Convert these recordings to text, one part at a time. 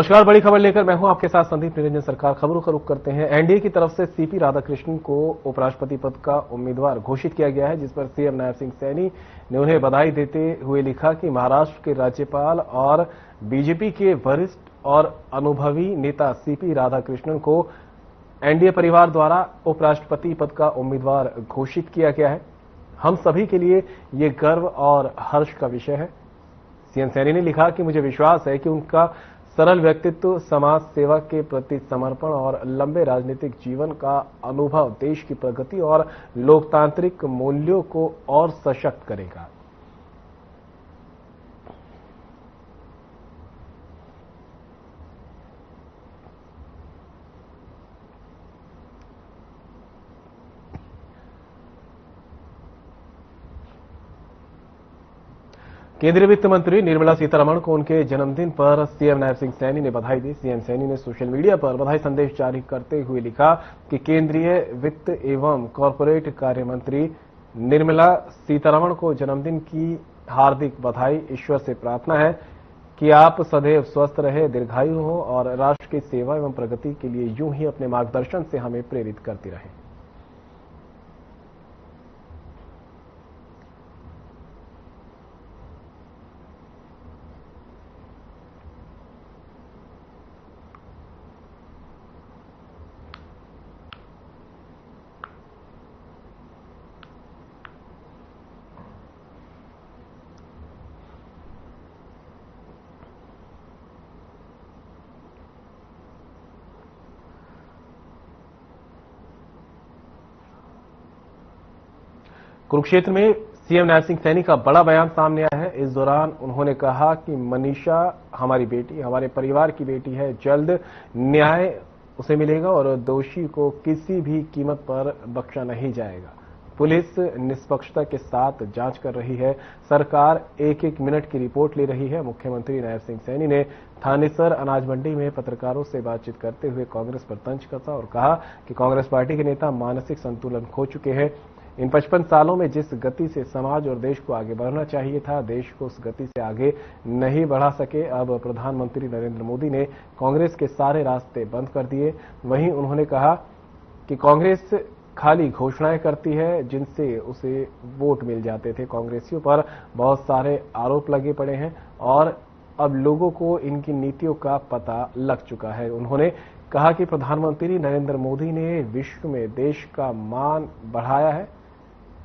नमस्कार, बड़ी खबर लेकर मैं हूं आपके साथ संदीप निरंजन सरकार। खबरों का रुख करते हैं। एनडीए की तरफ से सीपी राधाकृष्णन को उपराष्ट्रपति पद का उम्मीदवार घोषित किया गया है, जिस पर सीएम नायब सिंह सैनी ने उन्हें बधाई देते हुए लिखा कि महाराष्ट्र के राज्यपाल और बीजेपी के वरिष्ठ और अनुभवी नेता सीपी राधाकृष्णन को एनडीए परिवार द्वारा उपराष्ट्रपति पद का उम्मीदवार घोषित किया गया है। हम सभी के लिए ये गर्व और हर्ष का विषय है। सीएम सैनी ने लिखा कि मुझे विश्वास है कि उनका सरल व्यक्तित्व, समाज सेवा के प्रति समर्पण और लंबे राजनीतिक जीवन का अनुभव देश की प्रगति और लोकतांत्रिक मूल्यों को और सशक्त करेगा। केंद्रीय वित्त मंत्री निर्मला सीतारमण को उनके जन्मदिन पर सीएम नायब सिंह सैनी ने बधाई दी। सीएम सैनी ने सोशल मीडिया पर बधाई संदेश जारी करते हुए लिखा कि केंद्रीय वित्त एवं कॉरपोरेट कार्य मंत्री निर्मला सीतारमण को जन्मदिन की हार्दिक बधाई। ईश्वर से प्रार्थना है कि आप सदैव स्वस्थ रहे, दीर्घायु हो और राष्ट्र की सेवा एवं प्रगति के लिए यूं ही अपने मार्गदर्शन से हमें प्रेरित करती रहें। कुरुक्षेत्र में सीएम नायब सिंह सैनी का बड़ा बयान सामने आया है। इस दौरान उन्होंने कहा कि मनीषा हमारी बेटी, हमारे परिवार की बेटी है। जल्द न्याय उसे मिलेगा और दोषी को किसी भी कीमत पर बख्शा नहीं जाएगा। पुलिस निष्पक्षता के साथ जांच कर रही है। सरकार एक एक मिनट की रिपोर्ट ले रही है। मुख्यमंत्री नायब सिंह सैनी ने थानेसर अनाज मंडी में पत्रकारों से बातचीत करते हुए कांग्रेस पर तंज कसा और कहा कि कांग्रेस पार्टी के नेता मानसिक संतुलन खो चुके हैं। इन 55 सालों में जिस गति से समाज और देश को आगे बढ़ना चाहिए था, देश को उस गति से आगे नहीं बढ़ा सके। अब प्रधानमंत्री नरेंद्र मोदी ने कांग्रेस के सारे रास्ते बंद कर दिए। वहीं उन्होंने कहा कि कांग्रेस खाली घोषणाएं करती है जिनसे उसे वोट मिल जाते थे। कांग्रेसियों पर बहुत सारे आरोप लगे पड़े हैं और अब लोगों को इनकी नीतियों का पता लग चुका है। उन्होंने कहा कि प्रधानमंत्री नरेंद्र मोदी ने विश्व में देश का मान बढ़ाया है।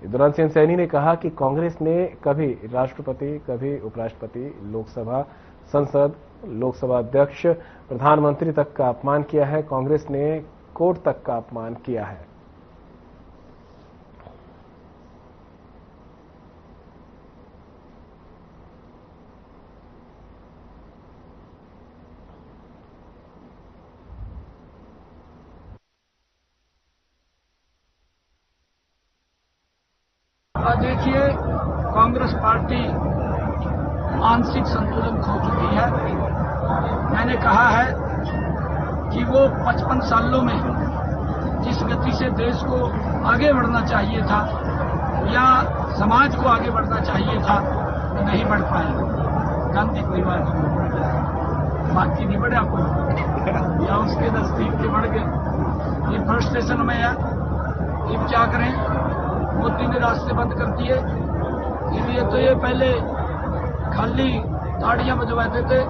इस दौरान सीएम सैनी ने कहा कि कांग्रेस ने कभी राष्ट्रपति, कभी उपराष्ट्रपति, लोकसभा, संसद, लोकसभा अध्यक्ष, प्रधानमंत्री तक का अपमान किया है। कांग्रेस ने कोर्ट तक का अपमान किया है। देखिए, कांग्रेस पार्टी मानसिक संतुलन खो चुकी है। मैंने कहा है कि वो 55 सालों में जिस गति से देश को आगे बढ़ना चाहिए था या समाज को आगे बढ़ना चाहिए था, वो नहीं बढ़ पाए। गांधी परिवार बाकी नहीं बढ़ा कोई, या उसके नजदीक के बढ़ गए। ये फ्रस्ट्रेशन में है। अब क्या करें? मोदी ने रास्ते बंद कर दिए। इसलिए तो ये पहले खाली ताड़ियां बजवाते थे,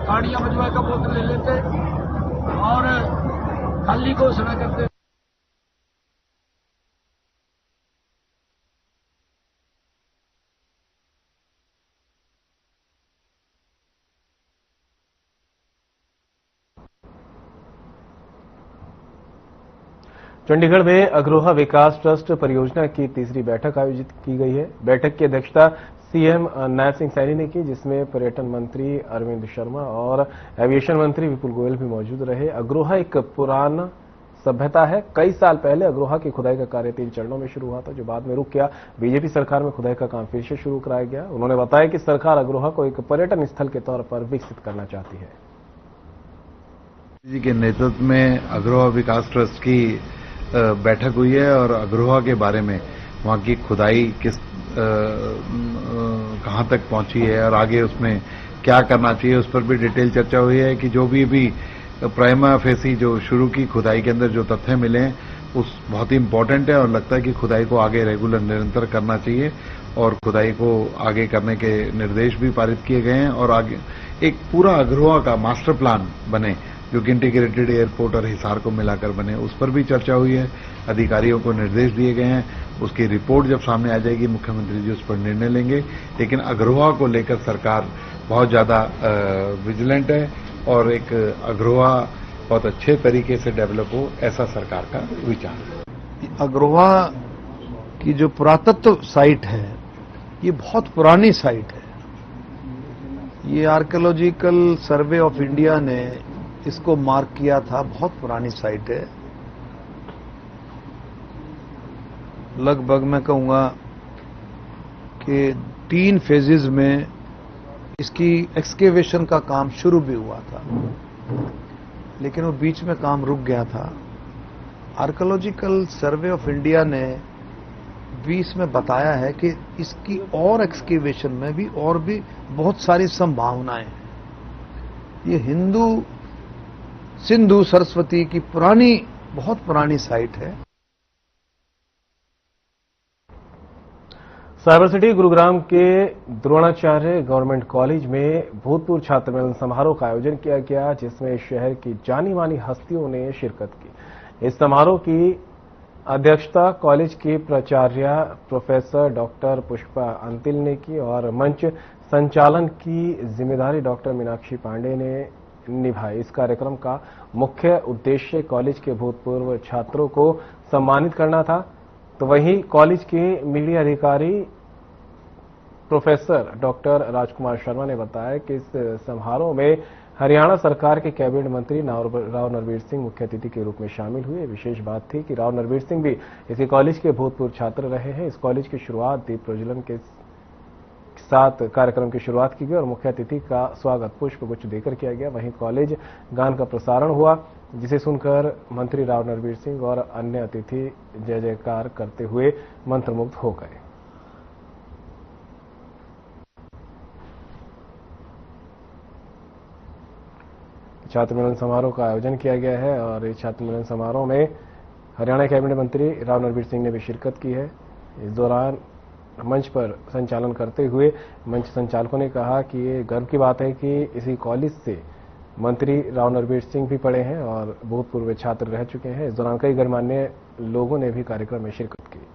ताड़ियां बजवा कर वोट ले लेते और खाली घोषणा करते। चंडीगढ़ में अग्रोहा विकास ट्रस्ट परियोजना की तीसरी बैठक आयोजित की गई है। बैठक की अध्यक्षता सीएम नायब सिंह सैनी ने की, जिसमें पर्यटन मंत्री अरविंद शर्मा और एविएशन मंत्री विपुल गोयल भी मौजूद रहे। अग्रोहा एक पुराना सभ्यता है। कई साल पहले अग्रोहा की खुदाई का कार्य 3 चरणों में शुरू हुआ था, जो बाद में रुक गया। बीजेपी सरकार में खुदाई का काम फिर से शुरू कराया गया। उन्होंने बताया कि सरकार अग्रोहा को एक पर्यटन स्थल के तौर पर विकसित करना चाहती है। जी के नेतृत्व में अग्रोहा विकास ट्रस्ट की बैठक हुई है और अग्रोहा के बारे में, वहां की खुदाई कहां तक पहुंची है और आगे उसमें क्या करना चाहिए उस पर भी डिटेल चर्चा हुई है कि जो भी प्राइमा फेसी जो शुरू की खुदाई के अंदर जो तथ्य मिले हैं उस बहुत ही इंपॉर्टेंट है और लगता है कि खुदाई को आगे रेगुलर निरंतर करना चाहिए और खुदाई को आगे करने के निर्देश भी पारित किए गए हैं और आगे एक पूरा अग्रवा का मास्टर प्लान बने जो कि इंटीग्रेटेड एयरपोर्ट और हिसार को मिलाकर बने, उस पर भी चर्चा हुई है। अधिकारियों को निर्देश दिए गए हैं, उसकी रिपोर्ट जब सामने आ जाएगी मुख्यमंत्री जी उस पर निर्णय लेंगे। लेकिन अग्रवा को लेकर सरकार बहुत ज्यादा विजिलेंट है और एक अग्रवा बहुत अच्छे तरीके से डेवलप हो, ऐसा सरकार का विचार है। अग्रवा की जो पुरातत्व साइट है ये बहुत पुरानी साइट है। ये आर्कियोलॉजिकल सर्वे ऑफ इंडिया ने इसको मार्क किया था, बहुत पुरानी साइट है। लगभग मैं कहूंगा कि 3 फेजेस में इसकी एक्सकेवेशन का काम शुरू भी हुआ था, लेकिन वो बीच में काम रुक गया था। आर्कियोलॉजिकल सर्वे ऑफ इंडिया ने 20 में बताया है कि इसकी और एक्सकेवेशन में भी और भी बहुत सारी संभावनाएं हैं। ये सिंधु सरस्वती की बहुत पुरानी साइट है। साइबर सिटी गुरुग्राम के द्रोणाचार्य गवर्नमेंट कॉलेज में भूतपूर्व छात्र मिलन समारोह का आयोजन किया गया, जिसमें शहर की जानी मानी हस्तियों ने शिरकत की। इस समारोह की अध्यक्षता कॉलेज की प्राचार्य प्रोफेसर डॉक्टर पुष्पा अंतिल ने की और मंच संचालन की जिम्मेदारी डॉक्टर मीनाक्षी पांडे ने निभाई। इस कार्यक्रम का मुख्य उद्देश्य कॉलेज के भूतपूर्व छात्रों को सम्मानित करना था, तो वहीं कॉलेज के मीडिया अधिकारी प्रोफेसर डॉक्टर राजकुमार शर्मा ने बताया कि इस समारोह में हरियाणा सरकार के कैबिनेट मंत्री राव नरवीर सिंह मुख्य अतिथि के रूप में शामिल हुए। विशेष बात थी कि राव नरवीर सिंह भी इसी कॉलेज के भूतपूर्व छात्र रहे हैं। इस कॉलेज की शुरुआत दीप प्रज्वलन के साथ कार्यक्रम की शुरुआत की गई और मुख्य अतिथि का स्वागत पुष्प गुच्छ देकर किया गया। वहीं कॉलेज गान का प्रसारण हुआ, जिसे सुनकर मंत्री राव नरवीर सिंह और अन्य अतिथि जय जयकार करते हुए मंत्रमुग्ध हो गए। छात्र मिलन समारोह का आयोजन किया गया है और इस छात्र मिलन समारोह में हरियाणा कैबिनेट मंत्री राव नरवीर सिंह ने भी शिरकत की है। इस दौरान मंच पर संचालन करते हुए मंच संचालकों ने कहा कि ये गर्व की बात है कि इसी कॉलेज से मंत्री राव नरवीर सिंह भी पढ़े हैं और भूतपूर्व छात्र रह चुके हैं। इस दौरान कई गणमान्य लोगों ने भी कार्यक्रम में शिरकत की।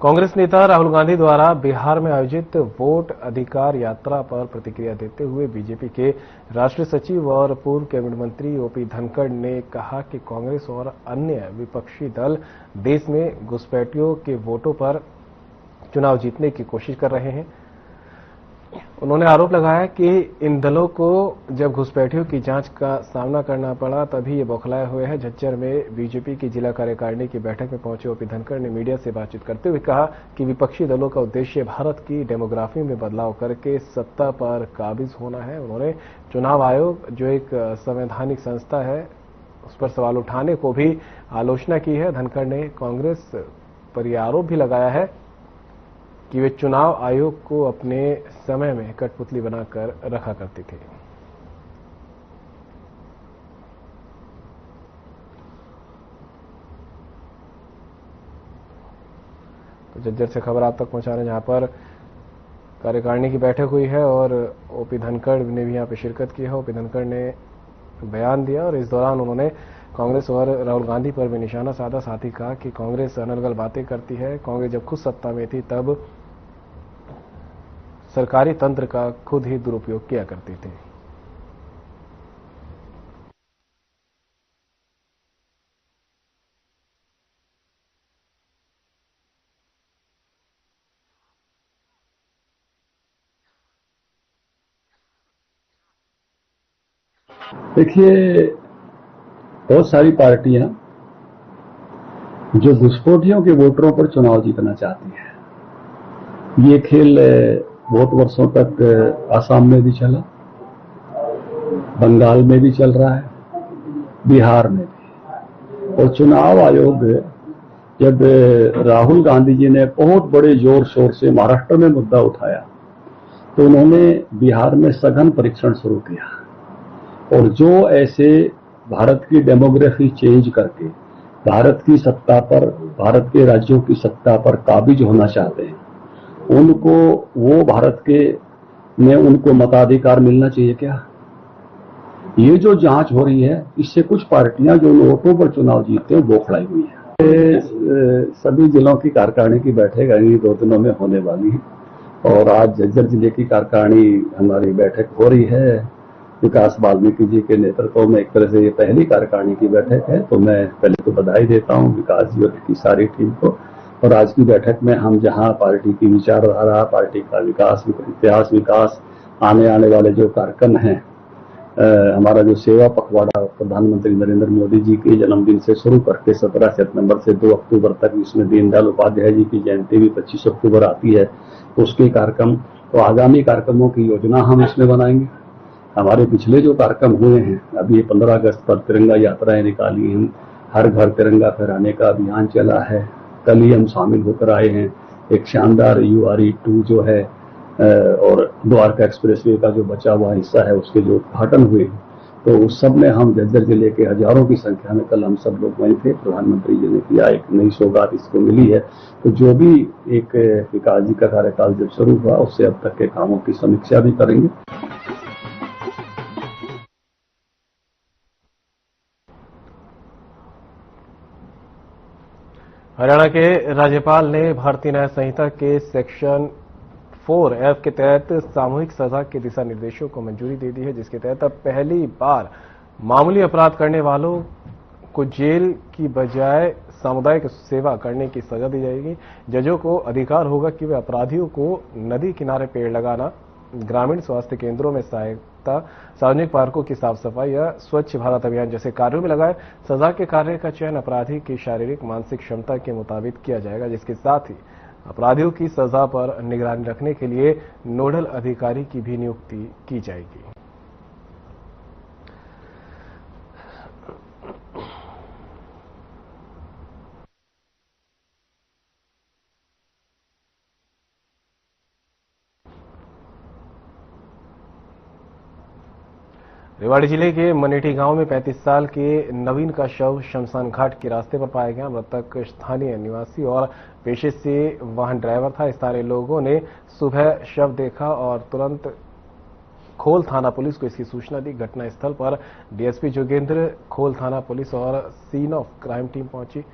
कांग्रेस नेता राहुल गांधी द्वारा बिहार में आयोजित वोट अधिकार यात्रा पर प्रतिक्रिया देते हुए बीजेपी के राष्ट्रीय सचिव और पूर्व कैबिनेट मंत्री ओपी धनखड़ ने कहा कि कांग्रेस और अन्य विपक्षी दल देश में घुसपैठियों के वोटों पर चुनाव जीतने की कोशिश कर रहे हैं। उन्होंने आरोप लगाया कि इन दलों को जब घुसपैठियों की जांच का सामना करना पड़ा तभी ये बौखलाए हुए हैं। झज्जर में बीजेपी की जिला कार्यकारिणी की बैठक में पहुंचे ओपी धनखड़ ने मीडिया से बातचीत करते हुए कहा कि विपक्षी दलों का उद्देश्य भारत की डेमोग्राफी में बदलाव करके सत्ता पर काबिज होना है। उन्होंने चुनाव आयोग जो एक संवैधानिक संस्था है उस पर सवाल उठाने को भी आलोचना की है। धनखड़ ने कांग्रेस पर यह आरोप भी लगाया है कि वे चुनाव आयोग को अपने समय में कठपुतली बनाकर रखा करते थे। तो झज्जर से खबर आप तक पहुंचा रहे हैं, जहां पर कार्यकारिणी की बैठक हुई है और ओपी धनखड़ ने भी यहां पर शिरकत की है। ओपी धनखड़ ने बयान दिया और इस दौरान उन्होंने कांग्रेस और राहुल गांधी पर भी निशाना साधा। साथ ही कहा कि कांग्रेस अनर्गल बातें करती है। कांग्रेस जब खुद सत्ता में थी तब सरकारी तंत्र का खुद ही दुरुपयोग किया करती थी। देखिए, बहुत सारी पार्टियां जो घुसपैठियों के वोटरों पर चुनाव जीतना चाहती हैं। ये खेल बहुत वर्षों तक आसाम में भी चला बंगाल में भी चल रहा है, बिहार में भी। और चुनाव आयोग जब राहुल गांधी जी ने बहुत बड़े जोर शोर से महाराष्ट्र में मुद्दा उठाया तो उन्होंने बिहार में सघन परीक्षण शुरू किया। और जो ऐसे भारत की डेमोग्राफी चेंज करके भारत की सत्ता पर, भारत के राज्यों की सत्ता पर काबिज होना चाहते हैं, उनको वो भारत के में उनको मताधिकार मिलना चाहिए क्या? ये जो जांच हो रही है, इससे कुछ पार्टियां जो वोटों पर चुनाव जीतते हैं बौखलाई हुई है। सभी जिलों की कार्यकारिणी की बैठक अगले 2 दिनों में होने वाली है और आज झज्जर जिले की कार्यकारिणी हमारी बैठक हो रही है। विकास वाल्मीकि जी के नेतृत्व में एक तरह से ये पहली कार्यकारिणी की बैठक है, तो मैं पहले तो बधाई देता हूं विकास जी और की सारी टीम को। और आज की बैठक में हम जहां पार्टी की विचारधारा, पार्टी का विकास, इतिहास विकास, आने वाले जो कार्यक्रम हैं, हमारा जो सेवा पखवाड़ा प्रधानमंत्री नरेंद्र मोदी जी के जन्मदिन से शुरू करके 17 सितंबर से 2 अक्टूबर तक, इसमें दीनदयाल उपाध्याय जी की जयंती भी 25 अक्टूबर आती है, तो उसके कार्यक्रम, तो आगामी कार्यक्रमों की योजना हम इसमें बनाएंगे। हमारे पिछले जो कार्यक्रम हुए हैं, अभी 15 अगस्त पर तिरंगा यात्राएं निकाली हैं, हर घर तिरंगा फहराने का अभियान चला है, कल ही हम शामिल होकर आए हैं। एक शानदार URE2 जो है और द्वारका एक्सप्रेसवे का जो बचा हुआ हिस्सा है उसके जो उद्घाटन हुए, तो उस सब में हम झज्जर जिले के हजारों की संख्या में कल हम सब लोग वहीं थे। प्रधानमंत्री जी ने किया, एक नई सौगात इसको मिली है। तो जो भी एक विकास जी का कार्यकाल जब शुरू हुआ उससे अब तक के कामों की समीक्षा भी करेंगे। हरियाणा के राज्यपाल ने भारतीय न्याय संहिता के सेक्शन 4F के तहत सामूहिक सजा के दिशा निर्देशों को मंजूरी दे दी है, जिसके तहत अब पहली बार मामूली अपराध करने वालों को जेल की बजाय सामुदायिक सेवा करने की सजा दी जाएगी। जजों को अधिकार होगा कि वे अपराधियों को नदी किनारे पेड़ लगाना, ग्रामीण स्वास्थ्य केंद्रों में सहायता, सार्वजनिक पार्कों की साफ सफाई या स्वच्छ भारत अभियान जैसे कार्यों में लगाए। सजा के कार्य का चयन अपराधी की शारीरिक मानसिक क्षमता के मुताबिक किया जाएगा, जिसके साथ ही अपराधियों की सजा पर निगरानी रखने के लिए नोडल अधिकारी की भी नियुक्ति की जाएगी। रेवाड़ी जिले के मनेठी गांव में 35 साल के नवीन का शव शमशान घाट के रास्ते पर पाया गया। मृतक स्थानीय निवासी और पेशे से वाहन ड्राइवर था। स्थानीय लोगों ने सुबह शव देखा और तुरंत खोल थाना पुलिस को इसकी सूचना दी। घटनास्थल पर डीएसपी जोगेंद्र, खोल थाना पुलिस और सीन ऑफ क्राइम टीम पहुंची।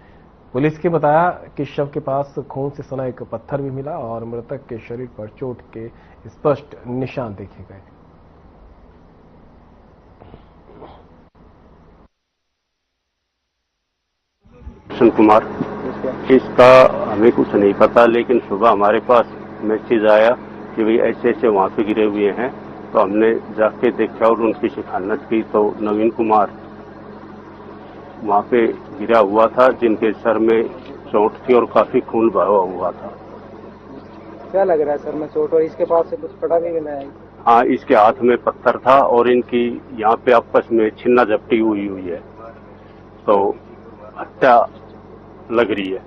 पुलिस के बताया कि शव के पास खून से सना एक पत्थर भी मिला और मृतक के शरीर पर चोट के स्पष्ट निशान देखे गए। कृष्ण कुमार, इसका हमें कुछ नहीं पता, लेकिन सुबह हमारे पास मैसेज आया कि भाई ऐसे ऐसे वहां पे गिरे हुए हैं, तो हमने जाके देखा और उनकी शिकायत की तो नवीन कुमार वहां पे गिरा हुआ था, जिनके सर में चोट थी और काफी खून बहा हुआ था। क्या लग रहा है सर में चोट, और इसके पास से कुछ पड़ा भी नहीं? हाँ, इसके हाथ में पत्थर था और इनकी यहाँ पे आपस में छिन्ना झपटी हुई है, तो हत्या लग रही है।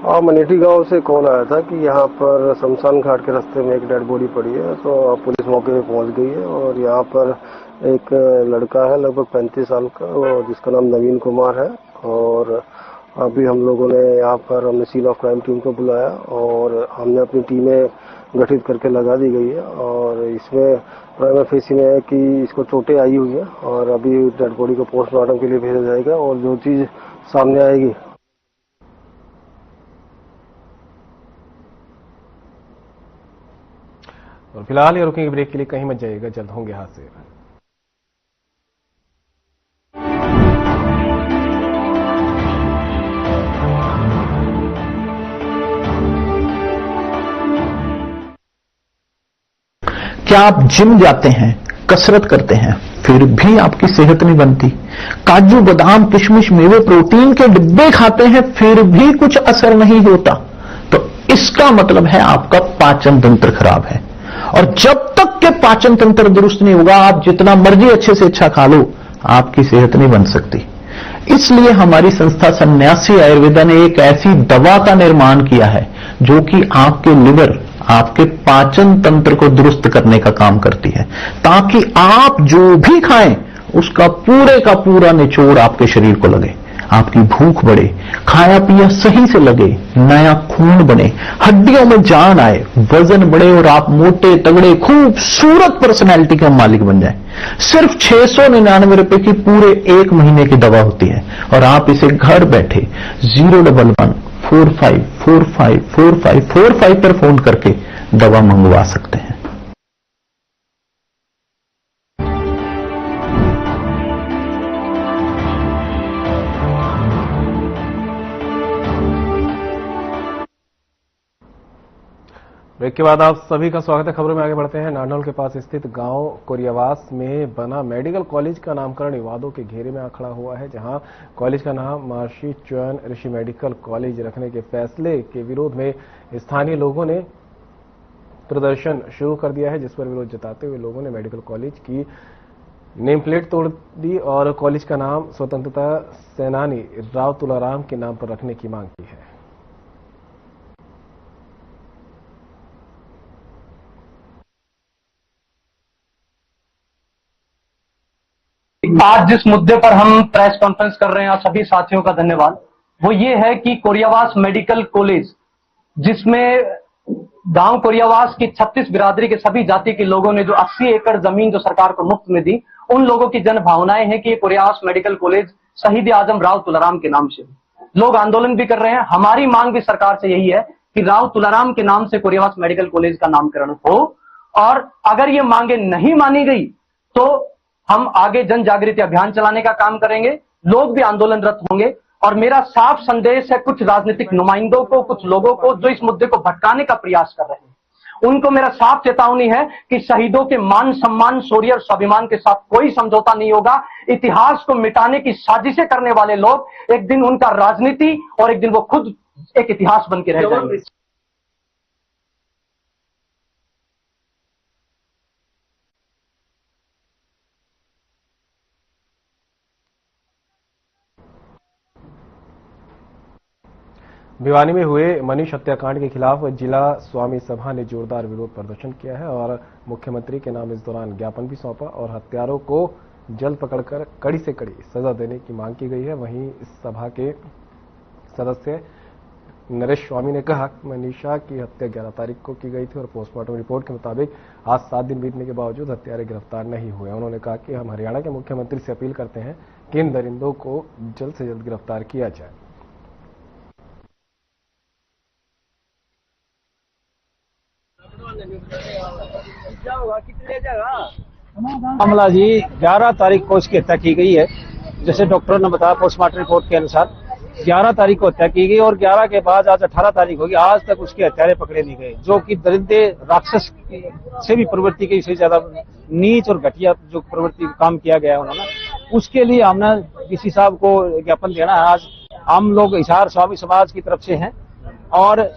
हाँ, मनेठी गांव से कॉल आया था कि यहाँ पर शमशान घाट के रास्ते में एक डेड बॉडी पड़ी है, तो पुलिस मौके पे पहुंच गई है और यहाँ पर एक लड़का है लगभग 35 साल का, जिसका नाम नवीन कुमार है। और अभी हम लोगों ने यहाँ पर हमने सीन ऑफ क्राइम टीम को बुलाया और हमने अपनी टीमें गठित करके लगा दी गई है और इसमें प्राइमा फेसी में है कि इसको चोटें आई हुई है और अभी डेड बॉडी को पोस्टमार्टम के लिए भेजा जाएगा और जो चीज सामने आएगी। और फिलहाल ये रुकेंगे ब्रेक के लिए, कहीं मत जाइएगा, जल्द होंगे हादसे। क्या आप जिम जाते हैं, कसरत करते हैं, फिर भी आपकी सेहत नहीं बनती? काजू बादाम किशमिश मेवे प्रोटीन के डिब्बे खाते हैं फिर भी कुछ असर नहीं होता? तो इसका मतलब है आपका पाचन तंत्र खराब है और जब तक के पाचन तंत्र दुरुस्त नहीं होगा, आप जितना मर्जी अच्छे से अच्छा खा लो, आपकी सेहत नहीं बन सकती। इसलिए हमारी संस्था सन्यासी आयुर्वेदा ने एक ऐसी दवा का निर्माण किया है जो कि आपके लिवर, आपके पाचन तंत्र को दुरुस्त करने का काम करती है, ताकि आप जो भी खाएं उसका पूरे का पूरा निचोड़ आपके शरीर को लगे, आपकी भूख बढ़े, खाया पिया सही से लगे, नया खून बने, हड्डियों में जान आए, वजन बढ़े और आप मोटे तगड़े खूबसूरत पर्सनैलिटी के मालिक बन जाए। सिर्फ 699 रुपए की पूरे 1 महीने की दवा होती है और आप इसे घर बैठे 01145454545 पर फोन करके दवा मंगवा सकते हैं। ब्रेक के बाद आप सभी का स्वागत है। खबरों में आगे बढ़ते हैं। नारनौल के पास स्थित गांव कोरियावास में बना मेडिकल कॉलेज का नामकरण विवादों के घेरे में आ खड़ा हुआ है, जहां कॉलेज का नाम महर्षि च्वेन ऋषि मेडिकल कॉलेज रखने के फैसले के विरोध में स्थानीय लोगों ने प्रदर्शन शुरू कर दिया है, जिस पर विरोध जताते हुए लोगों ने मेडिकल कॉलेज की नेम प्लेट तोड़ दी और कॉलेज का नाम स्वतंत्रता सेनानी राव तुलाराम के नाम पर रखने की मांग की है। आज जिस मुद्दे पर हम प्रेस कॉन्फ्रेंस कर रहे हैं, सभी साथियों का धन्यवाद, वो ये है कि कोरियावास मेडिकल कॉलेज, जिसमें गांव कोरियावास की 36 बिरादरी के सभी जाति के लोगों ने जो 80 एकड़ जमीन जो सरकार को मुफ्त में दी, उन लोगों की जन भावनाएं हैं कि ये कोरियावास मेडिकल कॉलेज शहीद आजम राव तुलाराम के नाम से। लोग आंदोलन भी कर रहे हैं। हमारी मांग भी सरकार से यही है कि राव तुलाराम के नाम से कोरियावास मेडिकल कॉलेज का नामकरण हो, और अगर ये मांगे नहीं मानी गई तो हम आगे जन जागृति अभियान चलाने का काम करेंगे, लोग भी आंदोलनरत होंगे। और मेरा साफ संदेश है कुछ राजनीतिक नुमाइंदों को, कुछ लोगों को जो इस मुद्दे को भटकाने का प्रयास कर रहे हैं, उनको मेरा साफ चेतावनी है कि शहीदों के मान सम्मान, शौर्य और स्वाभिमान के साथ कोई समझौता नहीं होगा। इतिहास को मिटाने की साजिशें करने वाले लोग एक दिन उनका राजनीति और एक दिन वो खुद एक इतिहास बन के रह जाएंगे। भिवानी में हुए मनीष हत्याकांड के खिलाफ जिला स्वामी सभा ने जोरदार विरोध प्रदर्शन किया है और मुख्यमंत्री के नाम इस दौरान ज्ञापन भी सौंपा और हत्यारों को जल्द पकड़कर कड़ी से कड़ी सजा देने की मांग की गई है। वहीं इस सभा के सदस्य नरेश स्वामी ने कहा कि मनीषा की हत्या 11 तारीख को की गई थी और पोस्टमार्टम रिपोर्ट के मुताबिक आज 7 दिन बीतने के बावजूद हत्यारे गिरफ्तार नहीं हुए। उन्होंने कहा कि हम हरियाणा के मुख्यमंत्री से अपील करते हैं कि इन दरिंदों को जल्द से जल्द गिरफ्तार किया जाए। मामला जी 11 तारीख को उसकी हत्या की गई है। जैसे डॉक्टर ने बताया पोस्टमार्टम रिपोर्ट के अनुसार 11 तारीख को हत्या की गई और 11 के बाद आज 18 तारीख होगी, आज तक उसके हत्यारे पकड़े नहीं गए, जो कि दरिंदे राक्षस से भी प्रवृत्ति के इससे ज्यादा नीच और घटिया जो प्रवृत्ति काम किया गया है उन्होंने, उसके लिए हमने डीसी साहब को ज्ञापन देना है। आज हम लोग हिसार स्वामी समाज की तरफ से हैं और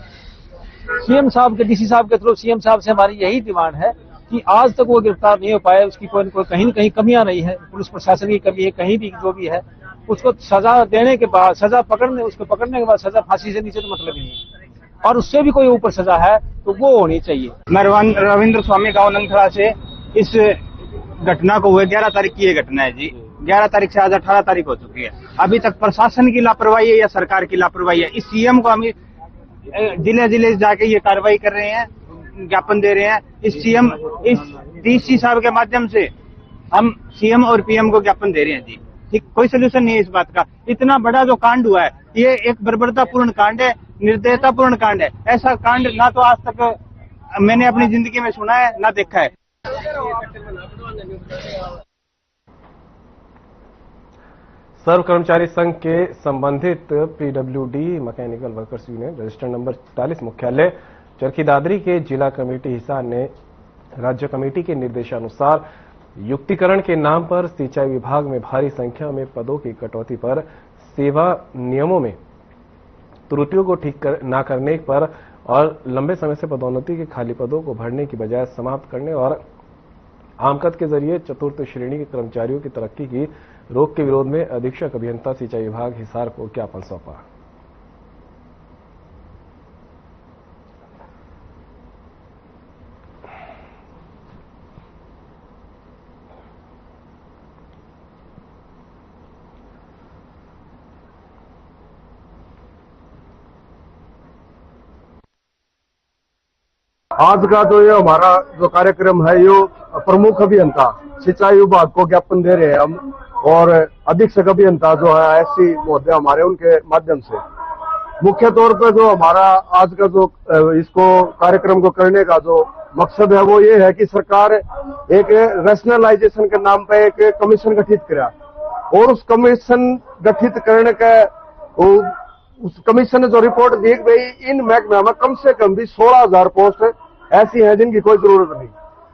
सीएम साहब के, डीसी साहब के थ्रू सीएम साहब से हमारी यही डिमांड है कि आज तक वो गिरफ्तार नहीं हो पाए, उसकी कोई कहीं न कहीं कमियां रही है, पुलिस प्रशासन की कमी है, कहीं भी जो भी है उसको सजा देने के बाद, सजा पकड़ने, उसको पकड़ने के बाद सजा फांसी से नीचे तो मतलब ही नहीं है, और उससे भी कोई ऊपर सजा है तो वो होनी चाहिए। मैं रविंद्र स्वामी गांव नंदखड़ा से इस घटना को हुए 11 तारीख की ये घटना है जी। 11 तारीख से आज 18 तारीख हो चुकी है, अभी तक प्रशासन की लापरवाही है या सरकार की लापरवाही है। इस सीएम को हम जिले जिले जाके ये कार्रवाई कर रहे हैं, ज्ञापन दे रहे हैं। इस डीसी साहब के माध्यम से हम सीएम और पीएम को ज्ञापन दे रहे हैं जी। ठीक, कोई सोल्यूशन नहीं है इस बात का। इतना बड़ा जो कांड हुआ है ये एक बर्बरतापूर्ण कांड है, निर्दयतापूर्ण कांड है। ऐसा कांड ना तो आज तक मैंने अपनी जिंदगी में सुना है ना देखा है। सर्व कर्मचारी संघ के संबंधित PWD mechanical workers union register number 44 मुख्यालय चरखी दादरी के जिला कमेटी हिसार ने राज्य कमेटी के निर्देशानुसार युक्तिकरण के नाम पर सिंचाई विभाग में भारी संख्या में पदों की कटौती पर सेवा नियमों में त्रुटियों को ठीक न करने पर और लंबे समय से पदोन्नति के खाली पदों को भरने की बजाय समाप्त करने और आमकद के जरिए चतुर्थ श्रेणी के कर्मचारियों की तरक्की की रोक के विरोध में अधीक्षक अभियंता सिंचाई विभाग हिसार को ज्ञापन सौंपा। आज का जो ये हमारा जो कार्यक्रम है ये प्रमुख अभियंता सिंचाई विभाग को ज्ञापन दे रहे हैं हम, और अधीक्षक अभियंता जो है एससी महोदय हमारे, उनके माध्यम से मुख्य तौर पर जो हमारा आज का जो इसको कार्यक्रम को करने का जो मकसद है वो ये है कि सरकार एक रैशनलाइजेशन के नाम पे एक कमीशन गठित करा, और उस कमीशन गठित करने का उस कमीशन ने जो रिपोर्ट दी गई, इन महकमे में कम से कम भी 16,000 पोस्ट ऐसी हैं जिनकी कोई जरूरत नहीं।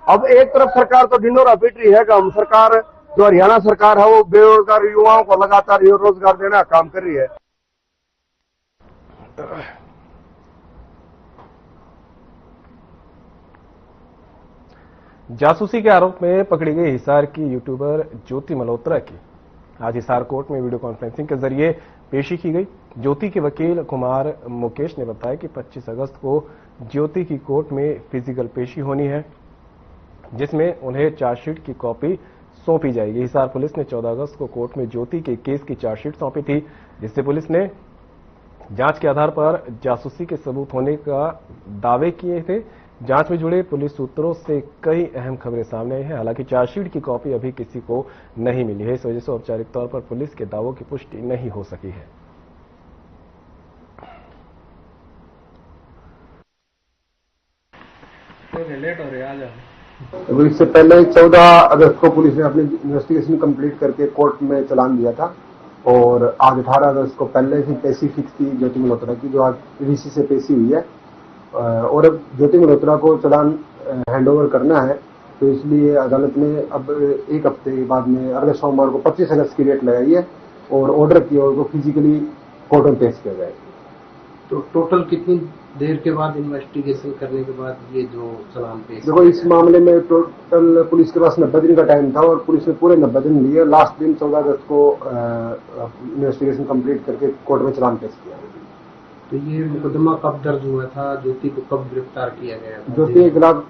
अब एक तरफ सरकार तो ढिंडोरा पीट रही है कि हम सरकार जो हरियाणा सरकार है वो बेरोजगार युवाओं को लगातार रोजगार देने का काम कर रही है। जासूसी के आरोप में पकड़ी गई हिसार की यूट्यूबर ज्योति मल्होत्रा की आज हिसार कोर्ट में वीडियो कॉन्फ्रेंसिंग के जरिए पेशी की गई। ज्योति के वकील कुमार मुकेश ने बताया कि 25 अगस्त को ज्योति की कोर्ट में फिजिकल पेशी होनी है, जिसमें उन्हें चार्जशीट की कॉपी सौंपी जाएगी। हिसार पुलिस ने 14 अगस्त को कोर्ट में ज्योति के केस की चार्जशीट सौंपी थी, जिससे पुलिस ने जांच के आधार पर जासूसी के सबूत होने का दावे किए थे। जांच में जुड़े पुलिस सूत्रों से कई अहम खबरें सामने आई हैं। हालांकि चार्जशीट की कॉपी अभी किसी को नहीं मिली है, इस वजह से औपचारिक तौर पर पुलिस के दावों की पुष्टि नहीं हो सकी है। तो इससे पहले 14 अगस्त को पुलिस ने अपनी इन्वेस्टिगेशन कंप्लीट करके कोर्ट में चालान दिया था, और आज 18 अगस्त को पहले ही पेशी फिक्स थी ज्योति मल्होत्रा की, जो आज वीसी से पेशी हुई है। और अब ज्योति मल्होत्रा को चालान हैंडओवर करना है, तो इसलिए अदालत ने अब एक हफ्ते के बाद में अगले सोमवार को 25 अगस्त की डेट लगाई है, और ऑर्डर किया उनको फिजिकली कोर्ट में पेश किया जाएगा। तो टोटल कितनी देर के बाद इन्वेस्टिगेशन करने के बाद ये जो चालान पेश? देखो, इस मामले में टोटल पुलिस के पास 90 दिन का टाइम था, और पुलिस ने पूरे 90 दिन लिए। लास्ट दिन 14 अगस्त को इन्वेस्टिगेशन कंप्लीट करके कोर्ट में चालान पेश किया। तो ये मुकदमा कब दर्ज हुआ था? ज्योति को कब गिरफ्तार किया गया था? ज्योति के खिलाफ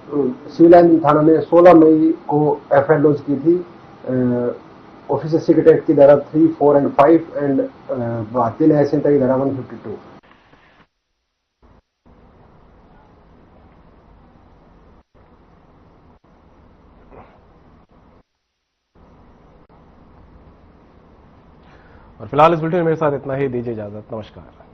सिविल लाइन थाना ने 16 मई को एफआईआर लॉन्च की थी, ऑफिसर सीक्रेट एक्ट की धारा 3, 4 एंड 5 एंड भारतीय न्याय संहिता की धारा 152। और फिलहाल इस बुलेटिन में मेरे साथ इतना ही। दीजिए इजाजत। नमस्कार।